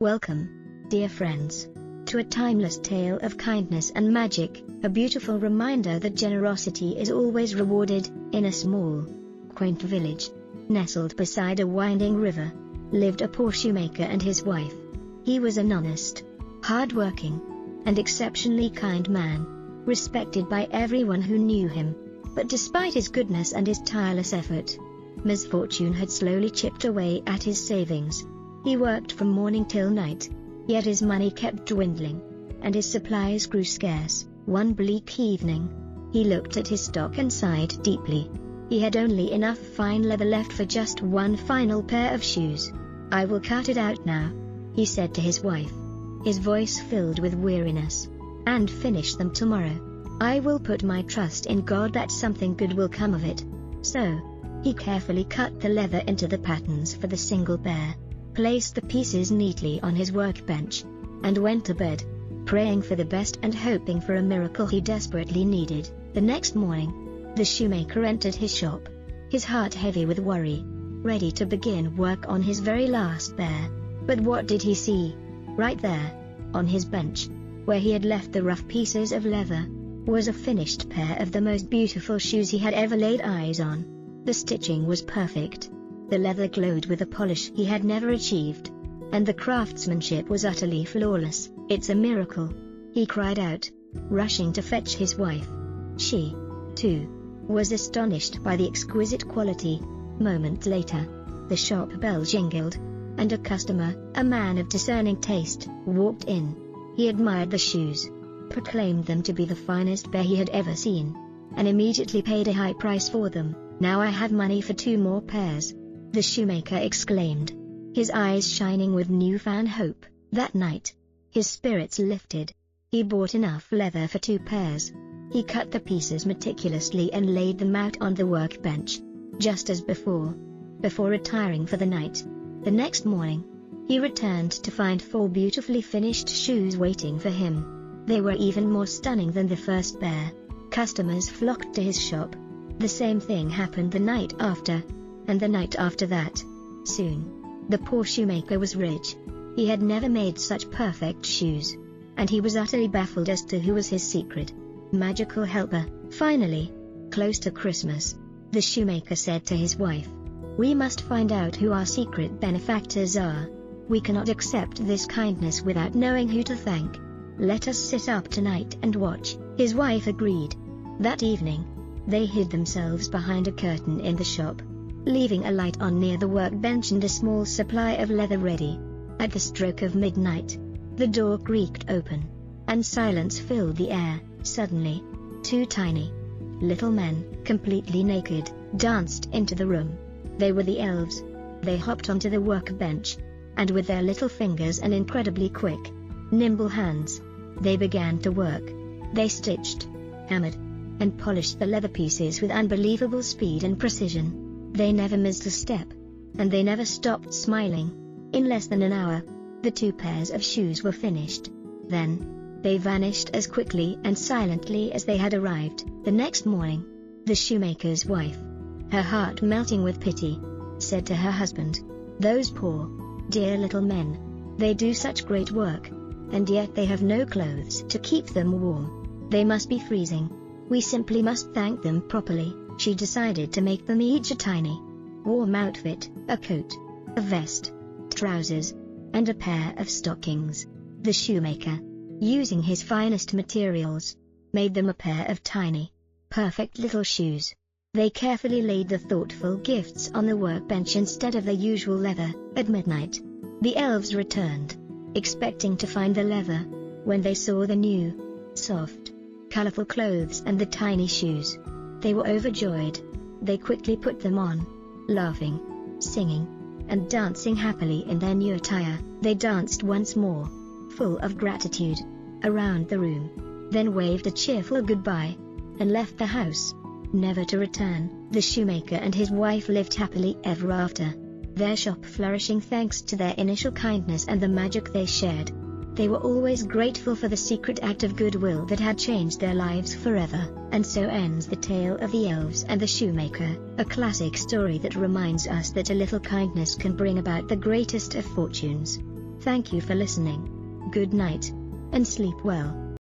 Welcome, dear friends, to a timeless tale of kindness and magic, a beautiful reminder that generosity is always rewarded. In a small, quaint village, nestled beside a winding river, lived a poor shoemaker and his wife. He was an honest, hard-working, and exceptionally kind man, respected by everyone who knew him. But despite his goodness and his tireless effort, misfortune had slowly chipped away at his savings. He worked from morning till night, yet his money kept dwindling, and his supplies grew scarce. One bleak evening, he looked at his stock and sighed deeply. He had only enough fine leather left for just one final pair of shoes. "I will cut it out now," he said to his wife, his voice filled with weariness, "and finish them tomorrow. I will put my trust in God that something good will come of it." So, he carefully cut the leather into the patterns for the single pair, placed the pieces neatly on his workbench, and went to bed, praying for the best and hoping for a miracle he desperately needed. The next morning, the shoemaker entered his shop, his heart heavy with worry, ready to begin work on his very last pair. But what did he see? Right there, on his bench, where he had left the rough pieces of leather, was a finished pair of the most beautiful shoes he had ever laid eyes on. The stitching was perfect. The leather glowed with a polish he had never achieved, and the craftsmanship was utterly flawless. "It's a miracle!" he cried out, rushing to fetch his wife. She, too, was astonished by the exquisite quality. Moments later, the shop bell jingled, and a customer, a man of discerning taste, walked in. He admired the shoes, proclaimed them to be the finest pair he had ever seen, and immediately paid a high price for them. "Now I have money for 2 more pairs," the shoemaker exclaimed, his eyes shining with newfound hope. That night, his spirits lifted. He bought enough leather for 2 pairs. He cut the pieces meticulously and laid them out on the workbench, just as before retiring for the night. The next morning, he returned to find 4 beautifully finished shoes waiting for him. They were even more stunning than the first pair. Customers flocked to his shop. The same thing happened the night after, and the night after that. Soon, the poor shoemaker was rich. He had never made such perfect shoes, and he was utterly baffled as to who was his secret, magical helper. Finally, close to Christmas, the shoemaker said to his wife, "We must find out who our secret benefactors are. We cannot accept this kindness without knowing who to thank. Let us sit up tonight and watch." His wife agreed. That evening, they hid themselves behind a curtain in the shop, leaving a light on near the workbench and a small supply of leather ready. At the stroke of midnight, the door creaked open, and silence filled the air. Suddenly, 2 tiny, little men, completely naked, danced into the room. They were the elves. They hopped onto the workbench, and with their little fingers and incredibly quick, nimble hands, they began to work. They stitched, hammered, and polished the leather pieces with unbelievable speed and precision. They never missed a step, and they never stopped smiling. In less than an hour, the 2 pairs of shoes were finished. Then, they vanished as quickly and silently as they had arrived. The next morning, the shoemaker's wife, her heart melting with pity, said to her husband, "Those poor, dear little men, they do such great work, and yet they have no clothes to keep them warm. They must be freezing. We simply must thank them properly." She decided to make them each a tiny, warm outfit, a coat, a vest, trousers, and a pair of stockings. The shoemaker, using his finest materials, made them a pair of tiny, perfect little shoes. They carefully laid the thoughtful gifts on the workbench instead of the usual leather. At midnight, the elves returned, expecting to find the leather. When they saw the new, soft, colorful clothes and the tiny shoes, they were overjoyed. They quickly put them on, laughing, singing, and dancing happily in their new attire. They danced once more, full of gratitude, around the room, then waved a cheerful goodbye, and left the house, never to return. The shoemaker and his wife lived happily ever after, their shop flourishing thanks to their initial kindness and the magic they shared. They were always grateful for the secret act of goodwill that had changed their lives forever. And so ends the tale of the elves and the shoemaker, a classic story that reminds us that a little kindness can bring about the greatest of fortunes. Thank you for listening. Good night, and sleep well.